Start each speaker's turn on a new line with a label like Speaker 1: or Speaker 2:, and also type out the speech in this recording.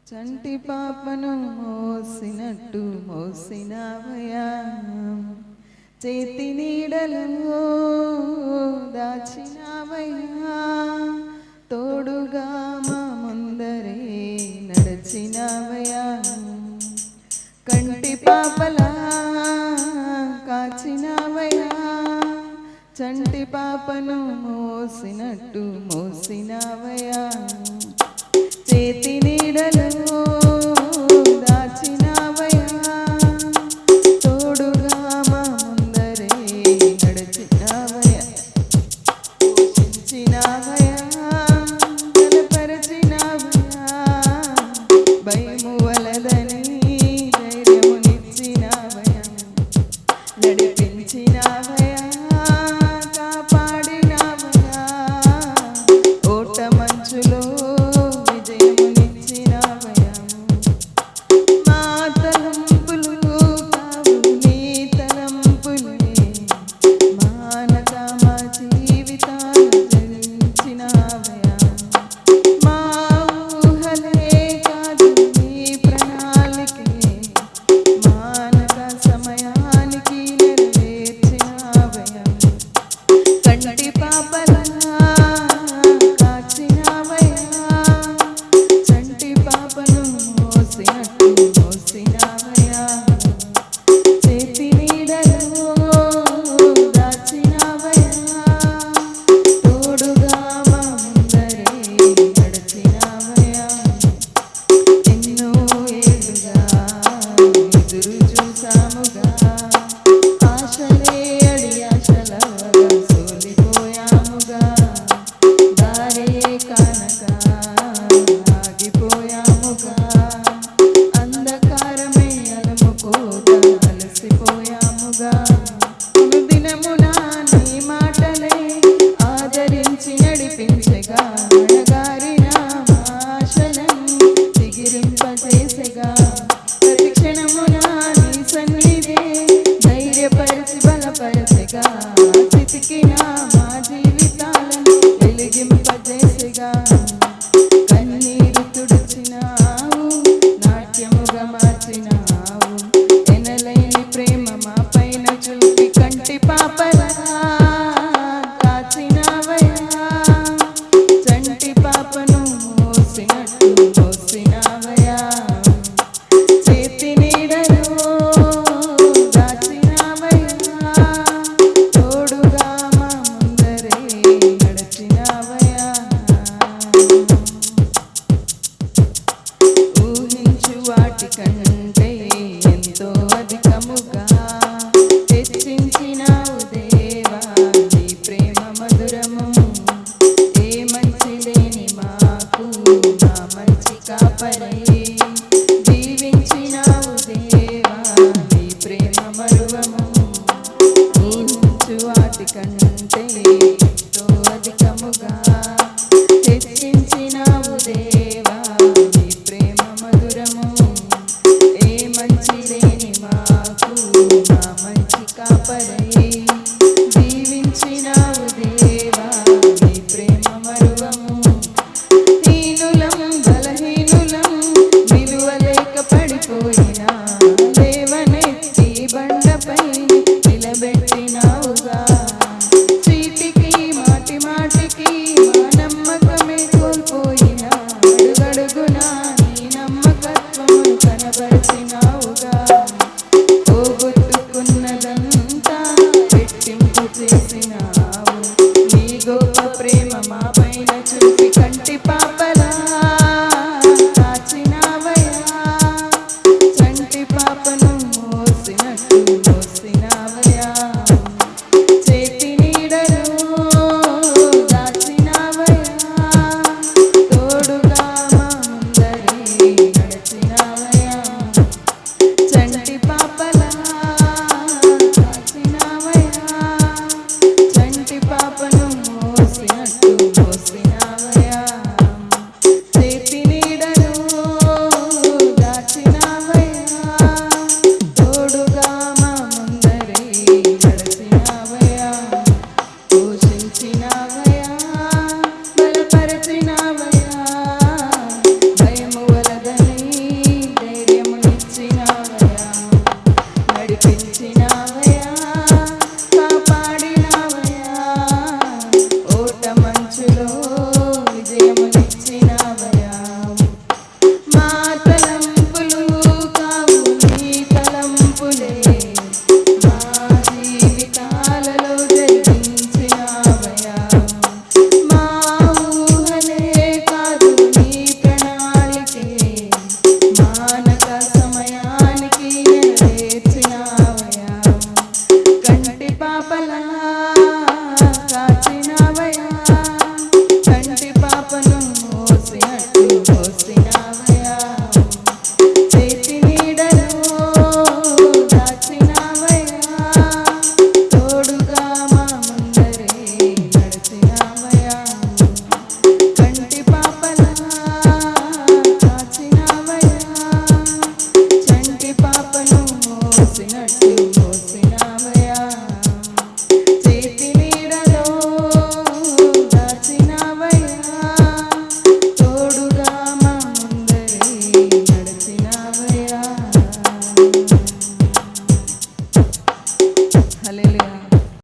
Speaker 1: చంటి పాపను మోసినట్టు మోసినవయ్యా, చేతి నీడలో దాచినవయ్యా, తోడుగా మా ముందరే నడిచినవయ్యా, కంటి పాపలా కాచినవయ్యా, చంటి పాపను మోసినట్టు మోసినవయ్యా, చేతి నీడలో దాచినవయ్యా, తోడుగా మా ముందరే నడిచినవయ్యా, పోషించినవయ్యా, బలపరచినవయ్యా, భయము వలదని ధైర్యమునిచ్చినవయ్యా, నడిపించినవయ్యా, కాపాడినవయ్యా, ఓట మంచులో చితికినా మా జీవితాలను వెలిగింపజేసిగా, కన్నీరు తుడిచినావు, నాట్యముగా మార్చినావు, ఎనలేని ప్రేమ మా పైన చూపి కంటి పాపలా కాచినవయ్యా, చంటి పాపను మోసినట్టు మోసినవయ్యా, చేతి నీడలో కంటే ఎంతో అధికముగా హెచ్చించినావు దేవా, నీ ప్రేమ మధురము, ఏ మంచి లేని మాకు నా మంచి కాపరే.